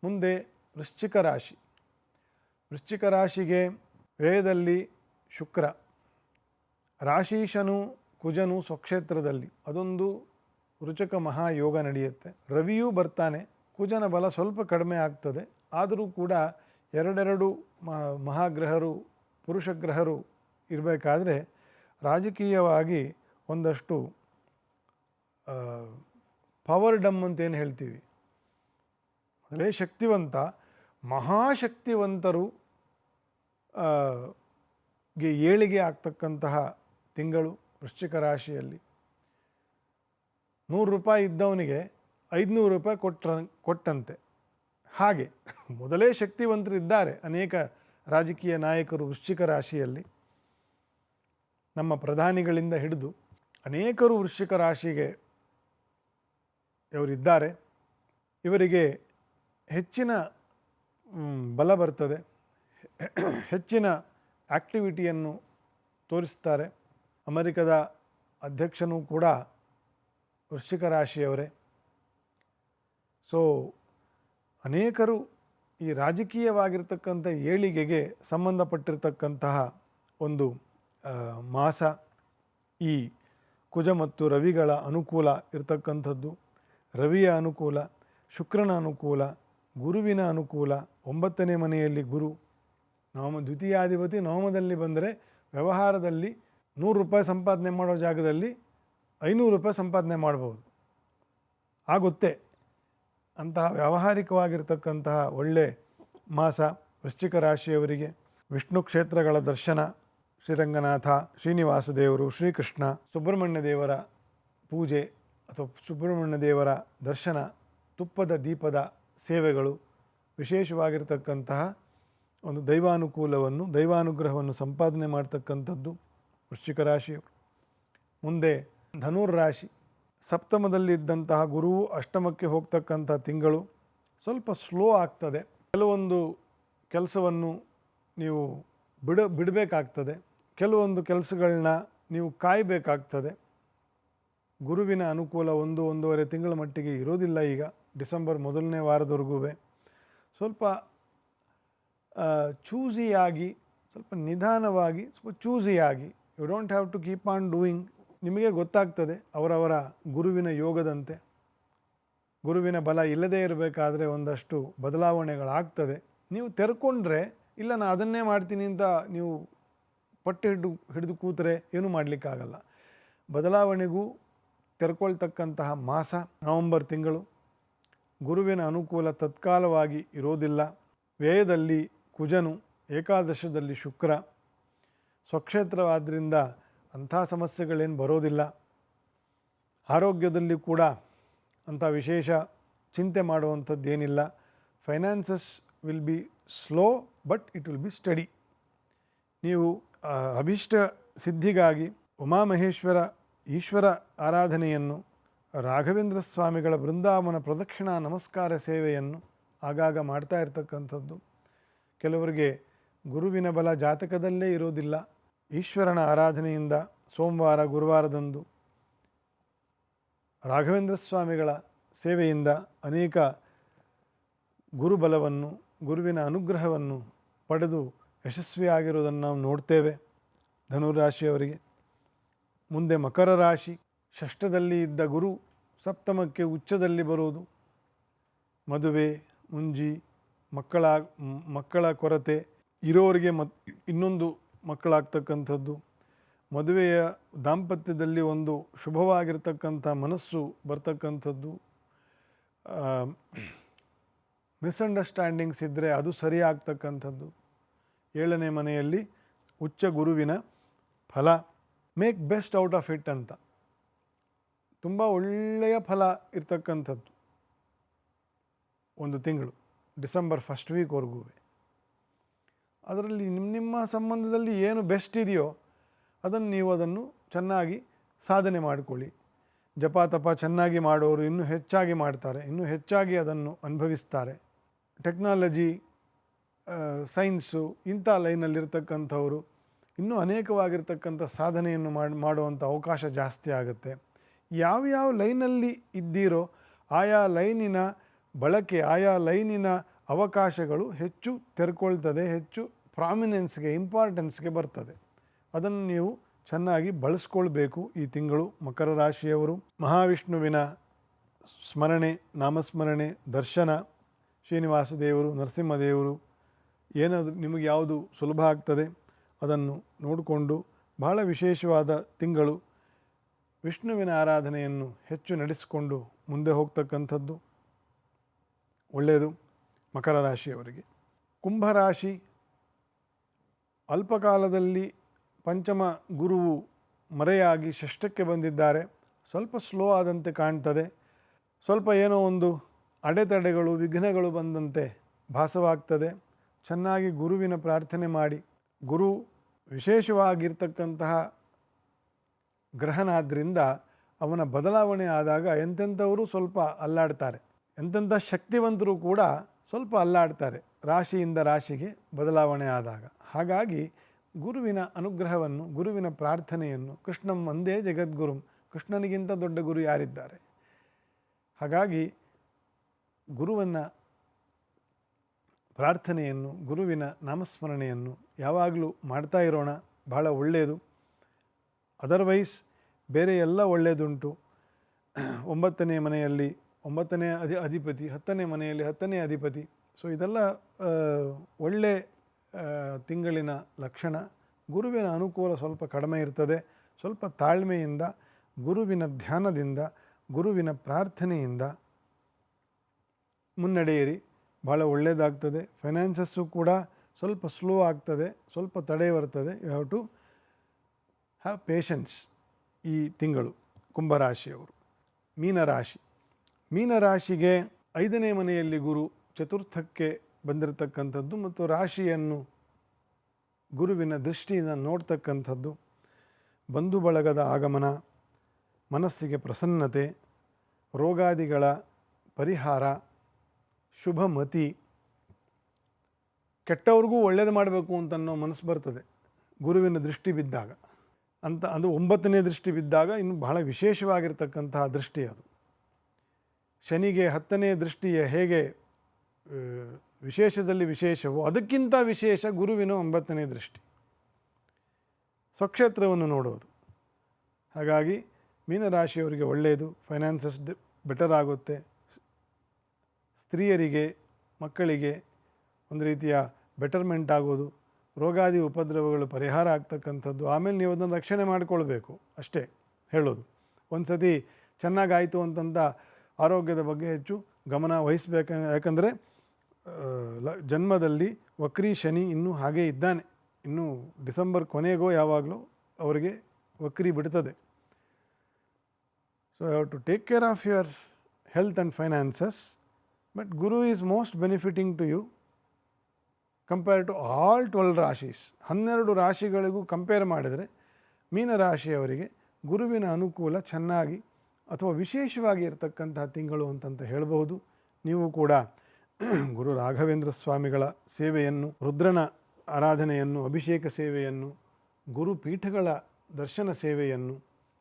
ಮುಂದೆ ವೃಶ್ಚಿಕ ರಾಶಿ. ವೃಶ್ಚಿಕ ರಾಶಿಗೆ ವ್ಯಯದಲ್ಲಿ ಶುಕ್ರ, ರಾಶೀಶನು ಕುಜನು ಸ್ವಕ್ಷೇತ್ರದಲ್ಲಿ, ಅದೊಂದು ರುಚಕ ಮಹಾಯೋಗ ನಡೆಯುತ್ತೆ. ರವಿಯೂ ಬರ್ತಾನೆ, ಕುಜನ ಬಲ ಸ್ವಲ್ಪ ಕಡಿಮೆ ಆಗ್ತದೆ. ಆದರೂ ಕೂಡ ಎರಡೆರಡು ಮಹಾಗ್ರಹರು ಪುರುಷ ಗ್ರಹರು ಇರಬೇಕಾದ್ರೆ ರಾಜಕೀಯವಾಗಿ ಒಂದಷ್ಟು ಪವರ್ ಡಮ್ ಅಂತೇನು ಹೇಳ್ತೀವಿ, ಮೊದಲೇ ಶಕ್ತಿವಂತ ಮಹಾಶಕ್ತಿವಂತರು ಗೆ ಏಳಿಗೆ ಆಗ್ತಕ್ಕಂತಹ ತಿಂಗಳು ವೃಶ್ಚಿಕ ರಾಶಿಯಲ್ಲಿ. 100 ರೂಪಾಯಿ ಇದ್ದವನಿಗೆ 500 ರೂಪಾಯಿ ಕೊಟ್ಟಂತೆ. ಹಾಗೆ ಮೊದಲೇ ಶಕ್ತಿವಂತರಿದ್ದಾರೆ ಅನೇಕ ರಾಜಕೀಯ ನಾಯಕರು ವೃಶ್ಚಿಕ ರಾಶಿಯಲ್ಲಿ. ನಮ್ಮ ಪ್ರಧಾನಿಗಳಿಂದ ಹಿಡಿದು ಅನೇಕರು ವೃಶ್ಚಿಕ ರಾಶಿಗೆ ಇವರಿದ್ದಾರೆ. ಇವರಿಗೆ ಹೆಚ್ಚಿನ ಬಲ ಬರ್ತದೆ, ಹೆಚ್ಚಿನ ಆ್ಯಕ್ಟಿವಿಟಿಯನ್ನು ತೋರಿಸ್ತಾರೆ. ಅಮೆರಿಕದ ಅಧ್ಯಕ್ಷನೂ ಕೂಡ ವೃಶ್ಚಿಕ ರಾಶಿಯವರೇ. ಸೊ ಅನೇಕರು ಈ ರಾಜಕೀಯವಾಗಿರ್ತಕ್ಕಂಥ ಏಳಿಗೆಗೆ ಸಂಬಂಧಪಟ್ಟಿರ್ತಕ್ಕಂತಹ ಒಂದು ಮಾಸ. ಈ ಕುಜ ಮತ್ತು ರವಿಗಳ ಅನುಕೂಲ ಇರತಕ್ಕಂಥದ್ದು, ರವಿಯ ಅನುಕೂಲ, ಶುಕ್ರನ ಅನುಕೂಲ, ಗುರುವಿನ ಅನುಕೂಲ. 9ನೇ ಮನೆಯಲ್ಲಿ ಗುರು, ದ್ವಿತೀಯಾಧಿಪತಿ ನವಮದಲ್ಲಿ ಬಂದರೆ ವ್ಯವಹಾರದಲ್ಲಿ 100 ರೂಪಾಯಿ ಸಂಪಾದನೆ ಮಾಡೋ ಜಾಗದಲ್ಲಿ 500 ರೂಪಾಯಿ ಸಂಪಾದನೆ ಮಾಡ್ಬೋದು, ಆಗುತ್ತೆ. ಅಂತಹ ವ್ಯಾವಹಾರಿಕವಾಗಿರ್ತಕ್ಕಂತಹ ಒಳ್ಳೆ ಮಾಸ ವೃಶ್ಚಿಕ ರಾಶಿಯವರಿಗೆ. ವಿಷ್ಣು ಕ್ಷೇತ್ರಗಳ ದರ್ಶನ, ಶ್ರೀರಂಗನಾಥ, ಶ್ರೀನಿವಾಸ ದೇವರು, ಶ್ರೀಕೃಷ್ಣ, ಸುಬ್ರಹ್ಮಣ್ಯ ದೇವರ ಪೂಜೆ ಅಥವಾ ಸುಬ್ರಹ್ಮಣ್ಯ ದೇವರ ದರ್ಶನ, ತುಪ್ಪದ ದೀಪದ ಸೇವೆಗಳು, ವಿಶೇಷವಾಗಿರ್ತಕ್ಕಂತಹ ಒಂದು ದೈವಾನುಕೂಲವನ್ನು ದೈವಾನುಗ್ರಹವನ್ನು ಸಂಪಾದನೆ ಮಾಡ್ತಕ್ಕಂಥದ್ದು ವೃಶ್ಚಿಕ ರಾಶಿಯವರು. ಮುಂದೆ ಧನುರ್ರಾಶಿ. ಸಪ್ತಮದಲ್ಲಿದ್ದಂತಹ ಗುರುವು ಅಷ್ಟಮಕ್ಕೆ ಹೋಗ್ತಕ್ಕಂಥ ತಿಂಗಳು. ಸ್ವಲ್ಪ ಸ್ಲೋ ಆಗ್ತದೆ. ಕೆಲವೊಂದು ಕೆಲಸವನ್ನು ನೀವು ಬಿಡಬೇಕಾಗ್ತದೆ, ಕೆಲವೊಂದು ಕೆಲಸಗಳನ್ನ ನೀವು ಕಾಯಬೇಕಾಗ್ತದೆ. ಗುರುವಿನ ಅನುಕೂಲ 1-1.5 ತಿಂಗಳ ಮಟ್ಟಿಗೆ ಇರೋದಿಲ್ಲ. ಈಗ ಡಿಸೆಂಬರ್ ಮೊದಲನೇ ವಾರದವರೆಗೂ ಸ್ವಲ್ಪ ಚೂಸಿಯಾಗಿ, ಸ್ವಲ್ಪ ನಿಧಾನವಾಗಿ, ಸ್ವಲ್ಪ ಚೂಸಿಯಾಗಿ, you don't have to keep on doing. ನಿಮಗೆ ಗೊತ್ತಾಗ್ತದೆ ಅವರವರ ಗುರುವಿನ ಯೋಗದಂತೆ. ಗುರುವಿನ ಬಲ ಇಲ್ಲದೇ ಇರಬೇಕಾದ್ರೆ ಒಂದಷ್ಟು ಬದಲಾವಣೆಗಳಾಗ್ತದೆ. ನೀವು ತೆರ್ಕೊಂಡ್ರೆ, ಇಲ್ಲ ನಾನು ಅದನ್ನೇ ಮಾಡ್ತೀನಿ ಅಂತ ನೀವು ಪಟ್ಟು ಹಿಡಿದು ಕೂತರೆ ಏನೂ ಮಾಡಲಿಕ್ಕಾಗಲ್ಲ. ಬದಲಾವಣೆಗೂ ತೆರ್ಕೊಳ್ತಕ್ಕಂತಹ ಮಾಸ ನವಂಬರ್ ತಿಂಗಳು. ಗುರುವಿನ ಅನುಕೂಲ ತತ್ಕಾಲವಾಗಿ ಇರೋದಿಲ್ಲ. ವ್ಯಯದಲ್ಲಿ ಕುಜನು, ಏಕಾದಶದಲ್ಲಿ ಶುಕ್ರ, ಸ್ವಕ್ಷೇತ್ರವಾದ್ದರಿಂದ ಅಂಥ ಸಮಸ್ಯೆಗಳೇನು ಬರೋದಿಲ್ಲ. ಆರೋಗ್ಯದಲ್ಲಿ ಕೂಡ ಅಂಥ ವಿಶೇಷ ಚಿಂತೆ ಮಾಡುವಂಥದ್ದೇನಿಲ್ಲ. Finances will be slow but it will be steady. ನೀವು ಅಭೀಷ್ಟ ಸಿದ್ಧಿಗಾಗಿ ಉಮಾಮಹೇಶ್ವರ ಈಶ್ವರ ಆರಾಧನೆಯನ್ನು, ರಾಘವೇಂದ್ರ ಸ್ವಾಮಿಗಳ ಬೃಂದಾವನ ಪ್ರದಕ್ಷಿಣಾ ನಮಸ್ಕಾರ ಸೇವೆಯನ್ನು ಆಗಾಗ ಮಾಡ್ತಾ ಇರ್ತಕ್ಕಂಥದ್ದು. ಕೆಲವರಿಗೆ ಗುರುವಿನ ಬಲ ಜಾತಕದಲ್ಲೇ ಇರೋದಿಲ್ಲ. ಈಶ್ವರನ ಆರಾಧನೆಯಿಂದ ಸೋಮವಾರ ಗುರುವಾರದಂದು ರಾಘವೇಂದ್ರ ಸ್ವಾಮಿಗಳ ಸೇವೆಯಿಂದ ಅನೇಕ ಗುರುಬಲವನ್ನು, ಗುರುವಿನ ಅನುಗ್ರಹವನ್ನು ಪಡೆದು ಯಶಸ್ವಿಯಾಗಿರೋದನ್ನು ನಾವು ನೋಡ್ತೇವೆ ಧನುರಾಶಿಯವರಿಗೆ. ಮುಂದೆ ಮಕರ ರಾಶಿ. ಷಷ್ಠದಲ್ಲಿ ಇದ್ದ ಗುರು ಸಪ್ತಮಕ್ಕೆ ಉಚ್ಚದಲ್ಲಿ ಬರುವುದು. ಮದುವೆ, ಮುಂಜಿ, ಮಕ್ಕಳ ಕೊರತೆ ಇರೋರಿಗೆ ಇನ್ನೊಂದು ಮಕ್ಕಳಾಗ್ತಕ್ಕಂಥದ್ದು. ಮದುವೆಯ ದಾಂಪತ್ಯದಲ್ಲಿ ಒಂದು ಶುಭವಾಗಿರ್ತಕ್ಕಂಥ ಮನಸ್ಸು ಬರ್ತಕ್ಕಂಥದ್ದು. ಮಿಸ್ಅಂಡರ್ಸ್ಟ್ಯಾಂಡಿಂಗ್ಸ್ ಇದ್ದರೆ ಅದು ಸರಿಯಾಗ್ತಕ್ಕಂಥದ್ದು. 7ನೇ ಮನೆಯಲ್ಲಿ ಉಚ್ಚ ಗುರುವಿನ ಫಲ. Make best out of it ಅಂತ ತುಂಬ ಒಳ್ಳೆಯ ಫಲ ಇರ್ತಕ್ಕಂಥದ್ದು ಒಂದು ತಿಂಗಳು, ಡಿಸೆಂಬರ್ ಫಸ್ಟ್ ವೀಕ್ವರೆಗೂ. ಅದರಲ್ಲಿ ನಿಮ್ಮ ಸಂಬಂಧದಲ್ಲಿ ಏನು ಬೆಸ್ಟ್ ಇದೆಯೋ ಅದನ್ನು ಚೆನ್ನಾಗಿ ಸಾಧನೆ ಮಾಡಿಕೊಳ್ಳಿ. ಜಪ ತಪ ಚೆನ್ನಾಗಿ ಮಾಡೋರು ಇನ್ನೂ ಹೆಚ್ಚಾಗಿ ಮಾಡ್ತಾರೆ, ಇನ್ನೂ ಹೆಚ್ಚಾಗಿ ಅದನ್ನು ಅನುಭವಿಸ್ತಾರೆ. ಟೆಕ್ನಾಲಜಿ, ಸೈನ್ಸು ಇಂಥ ಲೈನಲ್ಲಿರ್ತಕ್ಕಂಥವರು ಇನ್ನೂ ಅನೇಕವಾಗಿರ್ತಕ್ಕಂಥ ಸಾಧನೆಯನ್ನು ಮಾಡುವಂಥ ಅವಕಾಶ ಜಾಸ್ತಿ ಆಗುತ್ತೆ. ಯಾವ್ಯಾವ ಲೈನಲ್ಲಿ ಇದ್ದೀರೋ ಆಯಾ ಲೈನಿನ ಬಳಕೆ, ಆಯಾ ಲೈನಿನ ಅವಕಾಶಗಳು ಹೆಚ್ಚು ತೆರ್ಕೊಳ್ತದೆ, ಹೆಚ್ಚು ಪ್ರಾಮಿನೆನ್ಸ್ಗೆ, ಇಂಪಾರ್ಟೆನ್ಸ್ಗೆ ಬರ್ತದೆ. ಅದನ್ನು ನೀವು ಚೆನ್ನಾಗಿ ಬಳಸ್ಕೊಳ್ಬೇಕು. ಈ ತಿಂಗಳು ಮಕರ ರಾಶಿಯವರು ಮಹಾವಿಷ್ಣುವಿನ ಸ್ಮರಣೆ, ನಾಮಸ್ಮರಣೆ, ದರ್ಶನ, ಶ್ರೀನಿವಾಸ ದೇವರು, ನರಸಿಂಹದೇವರು, ಏನಾದರೂ ನಿಮಗೆ ಯಾವುದು ಸುಲಭ ಆಗ್ತದೆ ಅದನ್ನು ನೋಡಿಕೊಂಡು, ಬಹಳ ವಿಶೇಷವಾದ ತಿಂಗಳು, ವಿಷ್ಣುವಿನ ಆರಾಧನೆಯನ್ನು ಹೆಚ್ಚು ನಡೆಸಿಕೊಂಡು ಮುಂದೆ ಹೋಗ್ತಕ್ಕಂಥದ್ದು ಒಳ್ಳೆಯದು ಮಕರ ರಾಶಿಯವರಿಗೆ. ಕುಂಭರಾಶಿ, ಅಲ್ಪಕಾಲದಲ್ಲಿ ಪಂಚಮ ಗುರುವು ಮರೆಯಾಗಿ ಷಷ್ಠಕ್ಕೆ ಬಂದಿದ್ದಾರೆ. ಸ್ವಲ್ಪ ಸ್ಲೋ ಆದಂತೆ ಕಾಣ್ತದೆ. ಸ್ವಲ್ಪ ಏನೋ ಒಂದು ಅಡೆತಡೆಗಳು, ವಿಘ್ನಗಳು ಬಂದಂತೆ ಭಾಸವಾಗ್ತದೆ. ಚೆನ್ನಾಗಿ ಗುರುವಿನ ಪ್ರಾರ್ಥನೆ ಮಾಡಿ. ಗುರು ವಿಶೇಷವಾಗಿರ್ತಕ್ಕಂತಹ ಗ್ರಹನಾದ್ದರಿಂದ ಅವನ ಬದಲಾವಣೆ ಆದಾಗ ಎಂತೆಂಥವರು ಸ್ವಲ್ಪ ಅಲ್ಲಾಡ್ತಾರೆ, ಎಂತೆಂಥ ಶಕ್ತಿವಂತರು ಕೂಡ ಸ್ವಲ್ಪ ಅಲ್ಲಾಡ್ತಾರೆ ರಾಶಿಯಿಂದ ರಾಶಿಗೆ ಬದಲಾವಣೆ ಆದಾಗ. ಹಾಗಾಗಿ ಗುರುವಿನ ಅನುಗ್ರಹವನ್ನು, ಗುರುವಿನ ಪ್ರಾರ್ಥನೆಯನ್ನು, ಕೃಷ್ಣಂ ಒಂದೇ ಜಗದ್ಗುರುಂ, ಕೃಷ್ಣನಿಗಿಂತ ದೊಡ್ಡ ಗುರು ಯಾರಿದ್ದಾರೆ? ಹಾಗಾಗಿ ಗುರುವನ್ನು ಪ್ರಾರ್ಥನೆಯನ್ನು, ಗುರುವಿನ ನಾಮಸ್ಮರಣೆಯನ್ನು ಯಾವಾಗಲೂ ಮಾಡ್ತಾ ಇರೋಣ, ಬಹಳ ಒಳ್ಳೆಯದು. ಅದರ್ವೈಸ್ ಬೇರೆ ಎಲ್ಲ ಒಳ್ಳೆಯದುಂಟು. 9ನೇ ಮನೆಯಲ್ಲಿ 9ನೇ ಅಧಿಪತಿ, 10ನೇ ಮನೆಯಲ್ಲಿ 10ನೇ ಅಧಿಪತಿ. ಸೊ ಇದೆಲ್ಲ ಒಳ್ಳೆ ತಿಂಗಳಿನ ಲಕ್ಷಣ. ಗುರುವಿನ ಅನುಕೂಲ ಸ್ವಲ್ಪ ಕಡಿಮೆ ಇರ್ತದೆ. ಸ್ವಲ್ಪ ತಾಳ್ಮೆಯಿಂದ, ಗುರುವಿನ ಧ್ಯಾನದಿಂದ, ಗುರುವಿನ ಪ್ರಾರ್ಥನೆಯಿಂದ ಮುನ್ನಡೆಯಿರಿ, ಭಾಳ ಒಳ್ಳೆಯದಾಗ್ತದೆ. ಫೈನಾನ್ಸಸ್ಸು ಕೂಡ ಸ್ವಲ್ಪ ಸ್ಲೋ ಆಗ್ತದೆ, ಸ್ವಲ್ಪ ತಡೆ ಬರ್ತದೆ. You have to have patience ಈ ತಿಂಗಳು. ಕುಂಭರಾಶಿಯವರು. ಮೀನರಾಶಿ, ಮೀನರಾಶಿಗೆ 5ನೇ ಮನೆಯಲ್ಲಿ ಗುರು ಚತುರ್ಥಕ್ಕೆ ಬಂದಿರತಕ್ಕಂಥದ್ದು ಮತ್ತು ರಾಶಿಯನ್ನು ಗುರುವಿನ ದೃಷ್ಟಿಯಿಂದ ನೋಡ್ತಕ್ಕಂಥದ್ದು. ಬಂಧು ಬಳಗದ ಆಗಮನ, ಮನಸ್ಸಿಗೆ ಪ್ರಸನ್ನತೆ, ರೋಗಾದಿಗಳ ಪರಿಹಾರ, ಶುಭಮತಿ, ಕೆಟ್ಟವ್ರಿಗೂ ಒಳ್ಳೆಯದು ಮಾಡಬೇಕು ಅಂತನ್ನೋ ಮನಸ್ಸು ಬರ್ತದೆ ಗುರುವಿನ ದೃಷ್ಟಿ ಬಿದ್ದಾಗ. ಅದು 9ನೇ ದೃಷ್ಟಿ ಬಿದ್ದಾಗ ಇನ್ನು ಬಹಳ ವಿಶೇಷವಾಗಿರ್ತಕ್ಕಂತಹ ದೃಷ್ಟಿ ಅದು. ಶನಿಗೆ 10ನೇ ದೃಷ್ಟಿಯ ಹೇಗೆ ವಿಶೇಷದಲ್ಲಿ ವಿಶೇಷವೋ ಅದಕ್ಕಿಂತ ವಿಶೇಷ ಗುರುವಿನ 9ನೇ ದೃಷ್ಟಿ, ಸ್ವಕ್ಷೇತ್ರವನ್ನು ನೋಡೋದು. ಹಾಗಾಗಿ ಮೀನರಾಶಿಯವರಿಗೆ ಒಳ್ಳೆಯದು. ಫೈನಾನ್ಸಸ್ ಬೆಟರ್ ಆಗುತ್ತೆ. ಸ್ತ್ರೀಯರಿಗೆ, ಮಕ್ಕಳಿಗೆ ಒಂದು ರೀತಿಯ ಬೆಟರ್ಮೆಂಟ್ ಆಗೋದು, ರೋಗಾದಿ ಉಪದ್ರವಗಳು ಪರಿಹಾರ ಆಗ್ತಕ್ಕಂಥದ್ದು. ಆಮೇಲೆ ನೀವು ಅದನ್ನು ರಕ್ಷಣೆ ಮಾಡಿಕೊಳ್ಬೇಕು ಅಷ್ಟೇ ಹೇಳೋದು. ಒಂದು ಸತಿ ಚೆನ್ನಾಗಾಯಿತು ಅಂತಂತ ಆರೋಗ್ಯದ ಬಗ್ಗೆ ಹೆಚ್ಚು ಗಮನ ವಹಿಸಬೇಕು. ಯಾಕಂದರೆ ಜನ್ಮದಲ್ಲಿ ವಕ್ರಿ ಶನಿ ಇನ್ನೂ ಹಾಗೇ ಇದ್ದಾನೆ. ಇನ್ನೂ ಡಿಸೆಂಬರ್ ಕೊನೆಗೋ ಯಾವಾಗಲೂ ಅವರಿಗೆ ವಕ್ರಿ ಬಿಡ್ತದೆ. So you have to take care of your health and finances. But Guru is most benefiting to you compare to all 12 rashis. 12 ರಾಶಿಗಳಿಗೂ ಕಂಪೇರ್ ಮಾಡಿದರೆ ಮೀನರಾಶಿಯವರಿಗೆ ಗುರುವಿನ ಅನುಕೂಲ ಚೆನ್ನಾಗಿ ಅಥವಾ ವಿಶೇಷವಾಗಿ ಇರತಕ್ಕಂತಹ ತಿಂಗಳು ಅಂತಂತ ಹೇಳಬಹುದು. ನೀವು ಕೂಡ ಗುರು ರಾಘವೇಂದ್ರ ಸ್ವಾಮಿಗಳ ಸೇವೆಯನ್ನು, ರುದ್ರನ ಆರಾಧನೆಯನ್ನು, ಅಭಿಷೇಕ ಸೇವೆಯನ್ನು, ಗುರುಪೀಠಗಳ ದರ್ಶನ ಸೇವೆಯನ್ನು,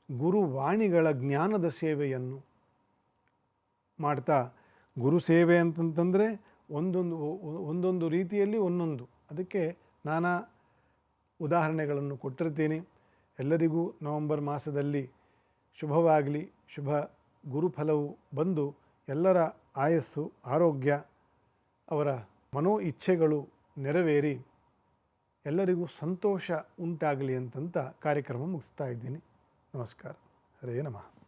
ಗುರುವಾಣಿಗಳ ಜ್ಞಾನದ ಸೇವೆಯನ್ನು ಮಾಡ್ತಾ, ಗುರು ಸೇವೆ ಅಂತಂತಂದರೆ ಒಂದೊಂದು ರೀತಿಯಲ್ಲಿ ಒಂದೊಂದು, ಅದಕ್ಕೆ ನಾನಾ ಉದಾಹರಣೆಗಳನ್ನು ಕೊಟ್ಟಿರ್ತೀನಿ. ಎಲ್ಲರಿಗೂ ನವೆಂಬರ್ ಮಾಸದಲ್ಲಿ ಶುಭವಾಗಲಿ. ಶುಭ ಗುರುಫಲವು ಬಂದು ಎಲ್ಲರ ಆಯಸ್ಸು, ಆರೋಗ್ಯ, ಅವರ ಮನೋ ಇಚ್ಛೆಗಳು ನೆರವೇರಿ ಎಲ್ಲರಿಗೂ ಸಂತೋಷ ಉಂಟಾಗಲಿ ಅಂತಂತ ಕಾರ್ಯಕ್ರಮ ಮುಗಿಸ್ತಾ ಇದ್ದೀನಿ. ನಮಸ್ಕಾರ. ಹರೇ ನಮಃ.